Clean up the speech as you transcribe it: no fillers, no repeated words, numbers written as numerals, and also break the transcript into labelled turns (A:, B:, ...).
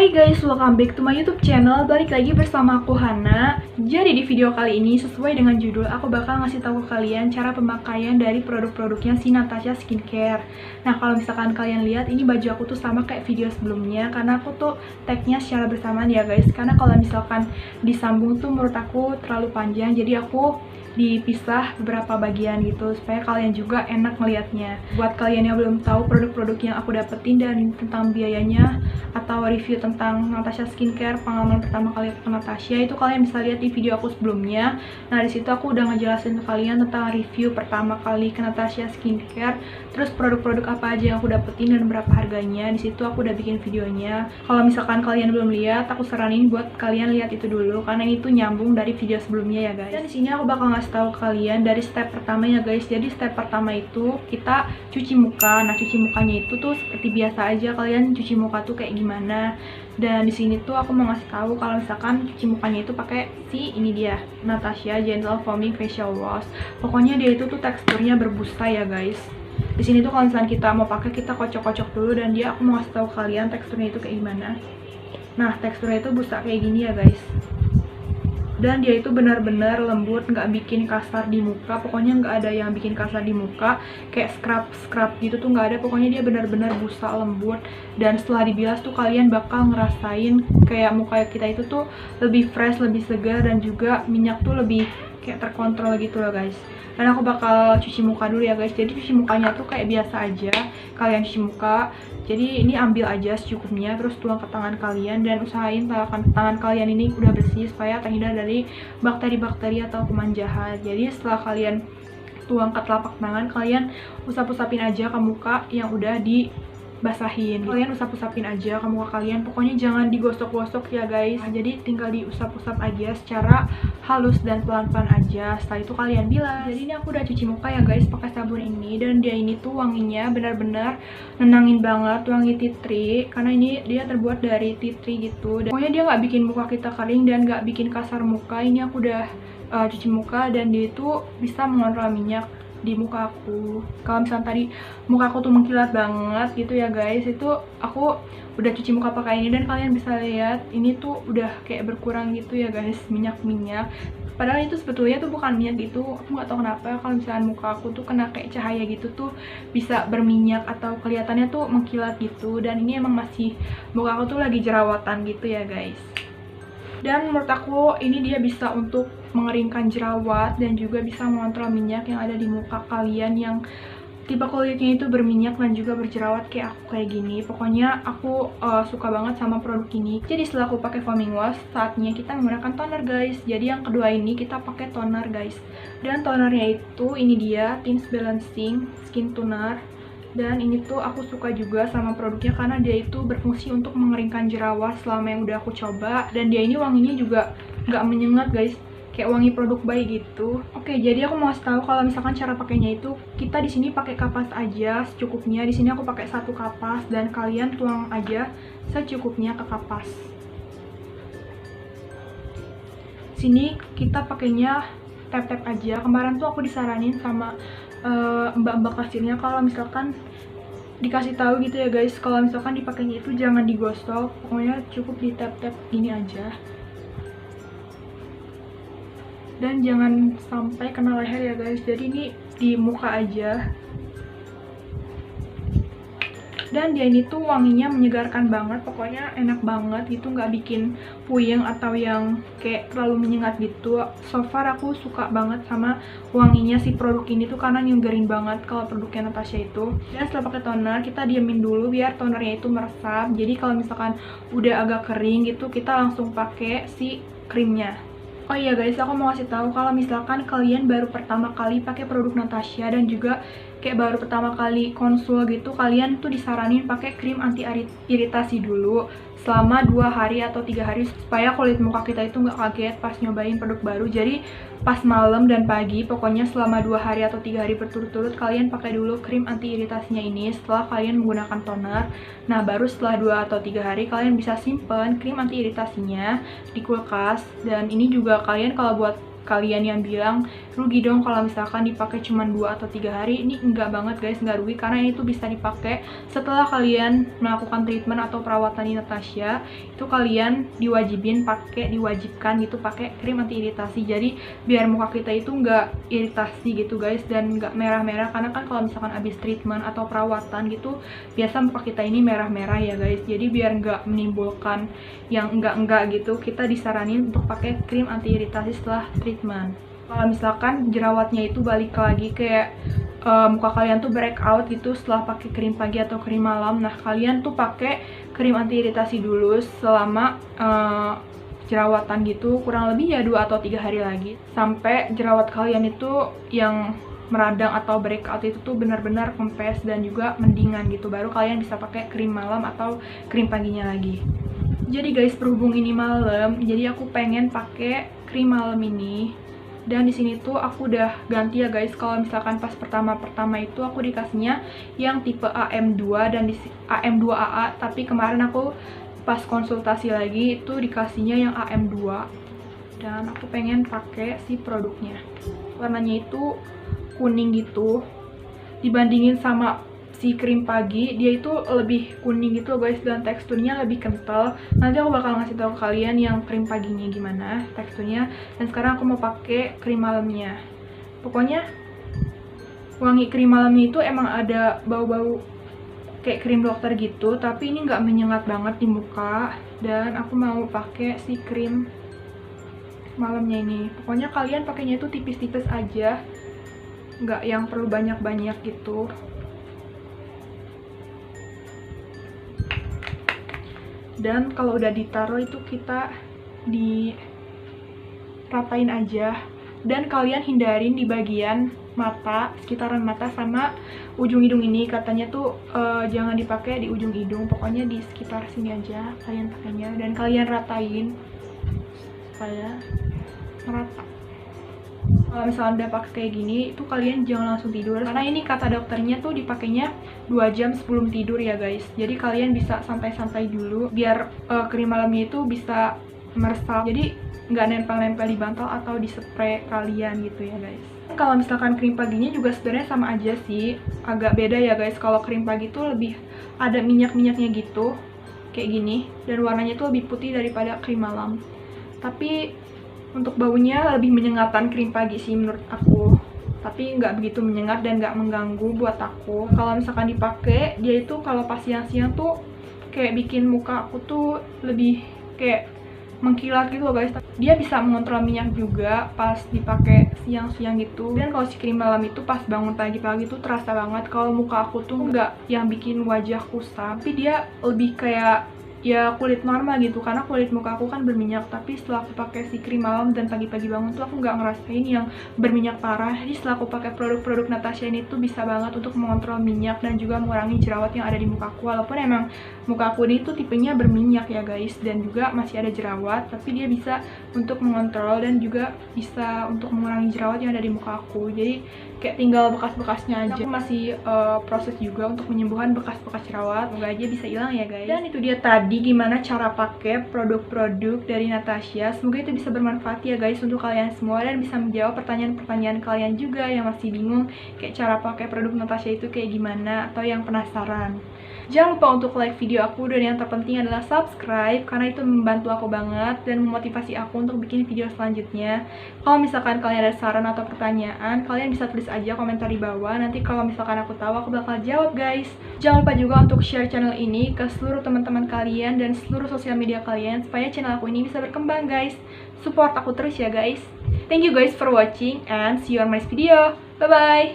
A: Hai guys, welcome back to my YouTube channel. Balik lagi bersama aku Hana. Jadi di video kali ini sesuai dengan judul, aku bakal ngasih tahu ke kalian cara pemakaian dari produk-produknya si Natasha Skincare. Nah, kalau misalkan kalian lihat, ini baju aku tuh sama kayak video sebelumnya karena aku tuh tagnya secara bersamaan ya guys. Karena kalau misalkan disambung tuh menurut aku terlalu panjang, jadi aku dipisah beberapa bagian gitu supaya kalian juga enak ngelihatnya. Buat kalian yang belum tahu produk-produk yang aku dapetin dan tentang biayanya atau review tentang Natasha Skincare, pengalaman pertama kali aku ke Natasha, itu kalian bisa lihat di video aku sebelumnya. Nah, disitu aku udah ngejelasin ke kalian tentang review pertama kali ke Natasha Skincare, terus produk-produk apa aja yang aku dapetin dan berapa harganya. Disitu aku udah bikin videonya. Kalau misalkan kalian belum lihat, aku saranin buat kalian lihat itu dulu karena itu nyambung dari video sebelumnya ya guys. Dan di sini aku bakal ngasih tahu kalian dari step pertama ya guys. Jadi step pertama itu kita cuci muka. Nah, cuci mukanya itu tuh seperti biasa aja, kalian cuci muka tuh kayak gimana. Dan di sini tuh aku mau ngasih tahu kalau misalkan cuci mukanya itu pakai si ini dia, Natasha Gentle Foaming Facial Wash. Pokoknya dia itu tuh teksturnya berbusa ya guys. Di sini tuh kalau misalkan kita mau pakai, kita kocok-kocok dulu, dan dia aku mau ngasih tahu kalian teksturnya itu kayak gimana. Nah, teksturnya itu busa kayak gini ya guys. Dan dia itu benar-benar lembut, nggak bikin kasar di muka. Pokoknya nggak ada yang bikin kasar di muka kayak scrub gitu tuh nggak ada. Pokoknya dia benar-benar busa lembut, dan setelah dibilas tuh kalian bakal ngerasain kayak muka kita itu tuh lebih fresh, lebih segar, dan juga minyak tuh lebih kayak terkontrol gitu loh guys. Dan aku bakal cuci muka dulu ya guys. Jadi cuci mukanya tuh kayak biasa aja kalian cuci muka. Jadi ini ambil aja secukupnya, terus tuang ke tangan kalian, dan usahain tangan kalian ini udah bersih supaya terhindar dari bakteri-bakteri atau kuman jahat. Jadi setelah kalian tuang ke telapak tangan, kalian usap-usapin aja ke muka yang udah dibasahin. Kalian usap-usapin aja ke muka kalian, pokoknya jangan digosok-gosok ya guys. Nah, jadi tinggal diusap-usap aja secara halus dan pelan-pelan aja. Setelah itu kalian bilas. Jadi ini aku udah cuci muka ya guys pakai sabun ini, dan dia ini tuh wanginya benar-benar nenangin banget, wangi tea tree, karena ini dia terbuat dari tea tree gitu. Dan pokoknya dia nggak bikin muka kita kering dan nggak bikin kasar muka. Ini aku udah cuci muka, dan dia itu bisa mengontrol minyak di muka aku. Kalau misalnya tadi muka aku tuh mengkilat banget gitu ya guys, itu aku udah cuci muka pakai ini, dan kalian bisa lihat ini tuh udah kayak berkurang gitu ya guys, minyak-minyak. Padahal itu sebetulnya tuh bukan minyak gitu. Aku nggak tahu kenapa kalau misalnya muka aku tuh kena kayak cahaya gitu tuh bisa berminyak atau kelihatannya tuh mengkilat gitu. Dan ini emang masih, muka aku tuh lagi jerawatan gitu ya guys. Dan menurut aku ini dia bisa untuk mengeringkan jerawat dan juga bisa mengontrol minyak yang ada di muka kalian yang tipe kulitnya itu berminyak dan juga berjerawat kayak aku kayak gini. Pokoknya aku suka banget sama produk ini. Jadi setelah aku pakai foaming wash, saatnya kita menggunakan toner guys. Jadi yang kedua ini kita pakai toner guys. Dan tonernya itu ini dia, Tints Balancing Skin Toner. Dan ini tuh aku suka juga sama produknya karena dia itu berfungsi untuk mengeringkan jerawat selama yang udah aku coba. Dan dia ini wanginya juga nggak menyengat guys, kayak wangi produk bayi gitu. Oke, jadi aku mau kasih tahu kalau misalkan cara pakainya itu kita di sini pakai kapas aja secukupnya. Di sini aku pakai 1 kapas, dan kalian tuang aja secukupnya ke kapas. Sini kita pakainya tap-tap aja. Kemarin tuh aku disaranin sama mbak-mbak kasirnya kalau misalkan dikasih tahu gitu ya guys, kalau misalkan dipakainya itu jangan digosok, pokoknya cukup di tap-tap gini aja. Dan jangan sampai kena leher ya guys, jadi ini di muka aja. Dan dia ini tuh wanginya menyegarkan banget, pokoknya enak banget gitu, nggak bikin puyeng atau yang kayak terlalu menyengat gitu. So far aku suka banget sama wanginya si produk ini tuh karena nyegerin banget kalau produknya Natasha itu. Dan setelah pakai toner, kita diemin dulu biar tonernya itu meresap. Jadi kalau misalkan udah agak kering gitu, kita langsung pakai si krimnya. Oh iya guys, aku mau kasih tahu kalau misalkan kalian baru pertama kali pakai produk Natasha dan juga kayak baru pertama kali konsul gitu, kalian tuh disaranin pakai krim anti iritasi dulu selama 2 hari atau 3 hari supaya kulit muka kita itu nggak kaget pas nyobain produk baru. Jadi pas malam dan pagi, pokoknya selama 2 hari atau 3 hari berturut-turut kalian pakai dulu krim anti iritasinya ini setelah kalian menggunakan toner. Nah, baru setelah 2 atau 3 hari kalian bisa simpen krim anti iritasinya di kulkas. Dan ini juga kalian kalau buat kalian yang bilang rugi dong kalau misalkan dipakai cuma 2 atau 3 hari. Ini enggak banget guys, enggak rugi karena ini tuh bisa dipakai setelah kalian melakukan treatment atau perawatan di Natasha. Itu kalian diwajibkan gitu pakai krim anti iritasi. Jadi biar muka kita itu enggak iritasi gitu guys, dan enggak merah-merah, karena kan kalau misalkan habis treatment atau perawatan gitu biasa muka kita ini merah-merah ya guys. Jadi biar enggak menimbulkan yang enggak gitu, kita disaranin untuk pakai krim anti iritasi setelah treatment. Kalau misalkan jerawatnya itu balik lagi kayak muka kalian tuh breakout gitu setelah pakai krim pagi atau krim malam, nah kalian tuh pakai krim anti iritasi dulu selama jerawatan gitu, kurang lebih ya 2 atau 3 hari lagi, sampai jerawat kalian itu yang meradang atau breakout itu tuh benar-benar kempes dan juga mendingan gitu, baru kalian bisa pakai krim malam atau krim paginya lagi. Jadi guys, berhubung ini malam, jadi aku pengen pakai krim malam ini. Dan di sini tuh aku udah ganti ya guys. Kalau misalkan pas pertama itu aku dikasihnya yang tipe AM2 dan di AM2AA, tapi kemarin aku pas konsultasi lagi itu dikasihnya yang AM2. Dan aku pengen pakai si produknya. Warnanya itu kuning gitu. Dibandingin sama si krim pagi, dia itu lebih kuning gitu guys, dan teksturnya lebih kental. Nanti aku bakal ngasih tahu kalian yang krim paginya gimana teksturnya. Dan sekarang aku mau pakai krim malamnya. Pokoknya wangi krim malamnya itu emang ada bau-bau kayak krim dokter gitu, tapi ini nggak menyengat banget di muka. Dan aku mau pakai si krim malamnya ini. Pokoknya kalian pakainya itu tipis-tipis aja, nggak yang perlu banyak-banyak gitu. Dan kalau udah ditaruh itu kita diratain aja. Dan kalian hindarin di bagian mata, sekitaran mata sama ujung hidung ini. Katanya tuh jangan dipakai di ujung hidung, pokoknya di sekitar sini aja kalian pakainya. Dan kalian ratain supaya merata. Kalau misalnya udah pakai kayak gini, itu kalian jangan langsung tidur, karena ini kata dokternya tuh dipakainya 2 jam sebelum tidur ya guys. Jadi kalian bisa santai-santai dulu biar krim malamnya itu bisa meresap, jadi nggak nempel-nempel di bantal atau di spray kalian gitu ya guys. Kalau misalkan krim paginya juga sebenarnya sama aja sih, agak beda ya guys. Kalau krim pagi tuh lebih ada minyak-minyaknya gitu kayak gini, dan warnanya tuh lebih putih daripada krim malam. Tapi untuk baunya lebih menyengatkan krim pagi sih menurut aku, tapi nggak begitu menyengat dan nggak mengganggu buat aku. Kalau misalkan dipakai, dia itu kalau pas siang-siang tuh kayak bikin muka aku tuh lebih kayak mengkilat gitu loh guys. Dia bisa mengontrol minyak juga pas dipakai siang-siang gitu. Dan kalau si krim malam itu pas bangun pagi-pagi tuh terasa banget kalau muka aku tuh nggak yang bikin wajah kusam, tapi dia lebih kayak ya kulit normal gitu, karena kulit muka aku kan berminyak. Tapi setelah aku pakai si krim malam dan pagi-pagi bangun tuh aku nggak ngerasain yang berminyak parah. Jadi setelah aku pakai produk-produk Natasha ini tuh bisa banget untuk mengontrol minyak dan juga mengurangi jerawat yang ada di muka aku. Walaupun emang muka aku ini tuh tipenya berminyak ya guys, dan juga masih ada jerawat, tapi dia bisa untuk mengontrol dan juga bisa untuk mengurangi jerawat yang ada di muka aku. Jadi kayak tinggal bekas-bekasnya aja. Aku masih proses juga untuk menyembuhkan bekas-bekas jerawat, semoga aja bisa hilang ya guys. Dan itu dia tadi gimana cara pakai produk-produk dari Natasha. Semoga itu bisa bermanfaat ya guys untuk kalian semua, dan bisa menjawab pertanyaan-pertanyaan kalian juga yang masih bingung kayak cara pakai produk Natasha itu kayak gimana, atau yang penasaran. Jangan lupa untuk like video aku, dan yang terpenting adalah subscribe, karena itu membantu aku banget dan memotivasi aku untuk bikin video selanjutnya. Kalau misalkan kalian ada saran atau pertanyaan, kalian bisa tulis aja komentar di bawah. Nanti kalau misalkan aku tahu, aku bakal jawab guys. Jangan lupa juga untuk share channel ini ke seluruh teman-teman kalian dan seluruh sosial media kalian, supaya channel aku ini bisa berkembang guys. Support aku terus ya guys. Thank you guys for watching, and see you on my next video. Bye bye.